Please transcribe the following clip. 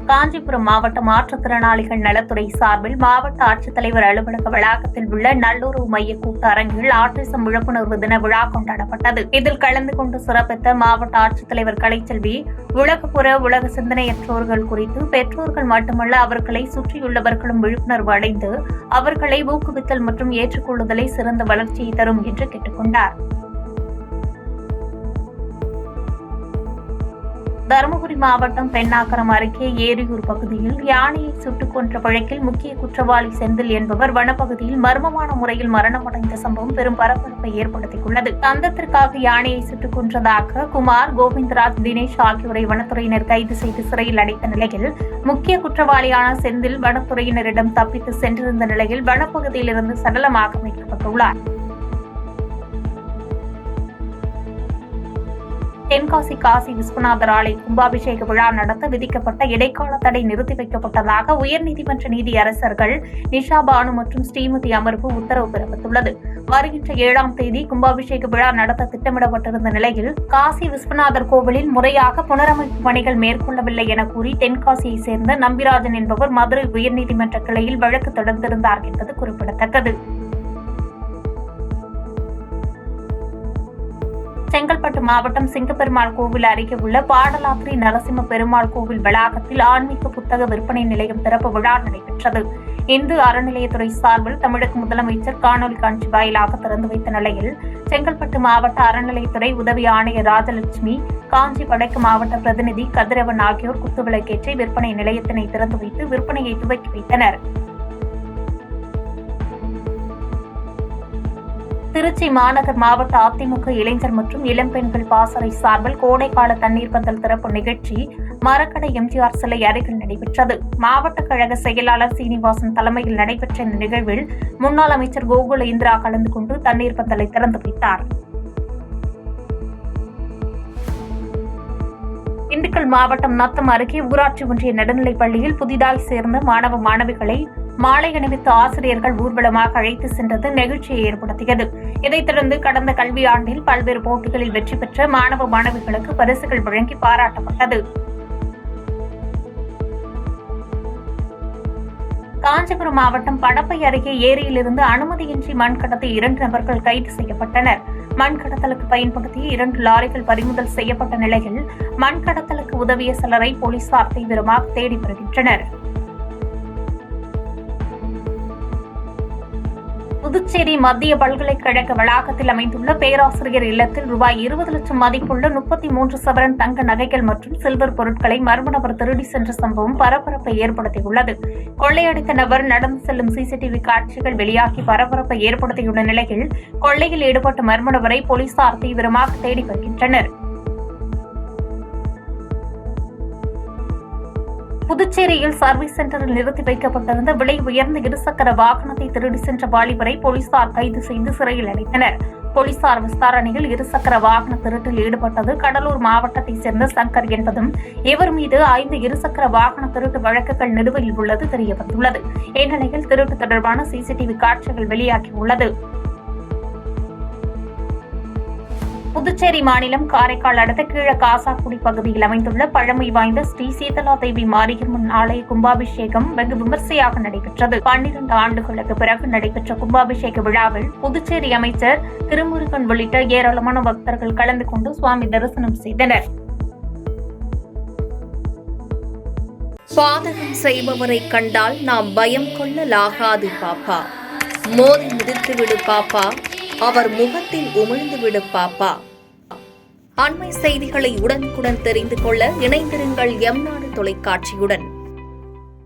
காஞ்சிபுரம் மாவட்ட மாற்றுத்திறனாளிகள் நலத்துறை சார்பில் மாவட்ட ஆட்சித்தலைவர் அலுவலக வளாகத்தில் உள்ள நல்லுறவு மைய கூட்டரங்கில் ஆட்டிசம் விழிப்புணர்வு தின விழா கொண்டாடப்பட்டது. இதில் கலந்து கொண்டு சிறப்பித்த மாவட்ட ஆட்சித்தலைவர் கலைச்செல்வி, உலக சிந்தனையற்றோர்கள் குறித்து பெற்றோர்கள் மட்டுமல்ல அவர்களை சுற்றியுள்ளவர்களும் விழிப்புணர்வு அடைந்து அவர்களை ஊக்குவித்தல் மற்றும் ஏற்றுக்கொள்ளுதலை சிறந்த வளர்ச்சியை தரும் என்று கேட்டுக் கொண்டார். தருமபுரி மாவட்டம் பெண்ணாகரம் அருகே ஏரியூர் பகுதியில் யானையை சுட்டுக் கொன்ற வழக்கில் முக்கிய குற்றவாளி செந்தில் என்பவர் வனப்பகுதியில் மர்மமான முறையில் மரணமடைந்த சம்பவம் பெரும் பரபரப்பை ஏற்படுத்தியுள்ளது. தந்தத்திற்காக யானையை சுட்டுக் கொன்றதாக குமார், கோவிந்தராஜ், தினேஷ் ஆகியோரை வனத்துறையினர் கைது செய்து சிறையில் அடைத்த நிலையில் முக்கிய குற்றவாளியான செந்தில் வனத்துறையினரிடம் தப்பித்து சென்றிருந்த நிலையில் வனப்பகுதியிலிருந்து சடலமாக மீட்கப்பட்டுள்ளார். தென்காசி காசி விஸ்வநாதர் ஆலய கும்பாபிஷேக விழா நடத்த விதிக்கப்பட்ட இடைக்கால தடை நிறுத்தி வைக்கப்பட்டதாக உயர்நீதிமன்ற நீதியரசர்கள் நிஷா பானு மற்றும் ஸ்ரீமதி அமர்வு உத்தரவு பிறப்பித்துள்ளது. வருகின்ற 7ஆம் தேதி கும்பாபிஷேக விழா நடத்த திட்டமிடப்பட்டிருந்த நிலையில் காசி விஸ்வநாதர் கோவிலில் முறையாக புனரமைப்பு பணிகள் மேற்கொள்ளவில்லை என கூறி தென்காசியைச் சேர்ந்த நம்பிராஜன் என்பவர் மதுரை உயர்நீதிமன்ற கிளையில் வழக்கு தொடர்ந்திருந்தார் என்பது குறிப்பிடத்தக்கது. செங்கல்பட்டு மாவட்டம் சிங்கப்பெருமாள் கோவில் அருகே உள்ள பாடலாத்திரி நரசிம்ம பெருமாள் கோவில் வளாகத்தில் ஆன்மீக புத்தக விற்பனை நிலையம் திறப்பு விழா நடைபெற்றது. இந்து அறநிலையத்துறை சார்பில் தமிழக முதலமைச்சர் காணொலி காட்சி வாயிலாக திறந்து வைத்த நிலையில் செங்கல்பட்டு மாவட்ட அறநிலையத்துறை உதவி ஆணையர் ராஜலட்சுமி, காஞ்சி வடக்கு மாவட்ட பிரதிநிதி கதிரவன் ஆகியோர் குத்துவிளக்கேற்றி விற்பனை நிலையத்தினை திறந்து வைத்து விற்பனையை துவக்கி வைத்தனர். திருச்சி மாநகர் மாவட்ட அதிமுக இளைஞர் மற்றும் இளம்பெண்கள் பாசறை சார்பில் கோடைக்கால தண்ணீர் பந்தல் திறப்பு நிகழ்ச்சி மரக்கடை எம்ஜிஆர் சிலை அருகில் நடைபெற்றது. மாவட்ட கழக செயலாளர் சீனிவாசன் தலைமையில் நடைபெற்ற இந்த நிகழ்வில் முன்னாள் அமைச்சர் கோகுல இந்திரா கலந்து கொண்டு தண்ணீர் பந்தலை திறந்து வைத்தார். திண்டுக்கல் மாவட்டம் நத்தம் அருகே ஊராட்சி ஒன்றிய நடுநிலைப் பள்ளியில் புதிதாய் சேர்ந்த மாணவ மாணவிகளை மாலை அணிவித்து ஆசிரியர்கள் ஊர்வலமாக அழைத்து சென்றது நெகிழ்ச்சியை ஏற்படுத்தியது. இதைத் தொடர்ந்து கடந்த கல்வியாண்டில் பல்வேறு போட்டிகளில் வெற்றி பெற்ற மாணவ மாணவிகளுக்கு பரிசுகள் வழங்கி பாராட்டப்பட்டது. காஞ்சிபுரம் மாவட்டம் படப்பை அருகே ஏரியிலிருந்து அனுமதியின்றி மண் கடத்திய 2 நபர்கள் கைது செய்யப்பட்டனர். மண் கடத்தலுக்கு பயன்படுத்திய 2 லாரிகள் பறிமுதல் செய்யப்பட்ட நிலையில் மண் கடத்தலுக்கு உதவிய சிலரை போலீசார் தீவிரமாக தேடி வருகின்றனர். புதுச்சேரி மத்திய பல்கலைக்கழக வளாகத்தில் அமைந்துள்ள பேராசிரியர் இல்லத்தில் ரூபாய் 20 லட்சம் மதிப்புள்ள 33 சவரன் தங்க நகைகள் மற்றும் சில்வர் பொருட்களை மர்ம நபர் திருடி சென்ற சம்பவம் பரபரப்பை ஏற்படுத்தியுள்ளது. கொள்ளையடித்த நபர் நடந்து செல்லும் சிசிடிவி காட்சிகள் வெளியாகி பரபரப்பை ஏற்படுத்தியுள்ள நிலையில் கொள்ளையில் ஈடுபட்ட மர்ம நபரை போலீசார் தீவிரமாக தேடி வருகின்றனர். புதுச்சேரியில் சர்வீஸ் சென்டரில் நிறுத்தி வைக்கப்பட்டிருந்த விலை உயர்ந்த இருசக்கர வாகனத்தை திருடி சென்ற வாலிபரை போலீசார் கைது செய்து சிறையில் அடைத்தனர். போலீசார் விசாரணையில் இருசக்கர வாகன திருட்டில் ஈடுபட்டது கடலூர் மாவட்டத்தைச் சேர்ந்த சங்கர் என்பதும் இவர் மீது 5 இருசக்கர வாகன திருட்டு வழக்குகள் நிலுவையில் உள்ளது தெரியவந்துள்ளது. இந்நிலையில் திருட்டு தொடர்பான சிசிடிவி காட்சிகள் வெளியாகியுள்ளது. புதுச்சேரி மாநிலம் காரைக்கால் அடுத்த கீழ காசாக்குடி பகுதியில் அமைந்துள்ள பழமை வாய்ந்த ஸ்ரீ சீதலா தேவி மாரியம்மன் ஆலய கும்பாபிஷேகம் வெகு விமர்சையாக நடைபெற்றது. 12 ஆண்டுகளுக்கு பிறகு நடைபெற்ற கும்பாபிஷேக விழாவில் புதுச்சேரி அமைச்சர் திருமுருகன் உள்ளிட்ட ஏராளமான பக்தர்கள் கலந்து கொண்டு சுவாமி தரிசனம் செய்தனர். பாதகம் செய்பவரை கண்டால் நாம் பயம் கொள்ளலாகாது பாப்பா. மோதி மிதித்து விடு பாப்பா, அவர் முகத்தில் உமிழ்ந்து விடு பாப்பா. அண்மை செய்திகளை உடனுக்குடன் தெரிந்து கொள்ள இணைந்திருங்கள் எம் நாடு தொலைக்காட்சியுடன்.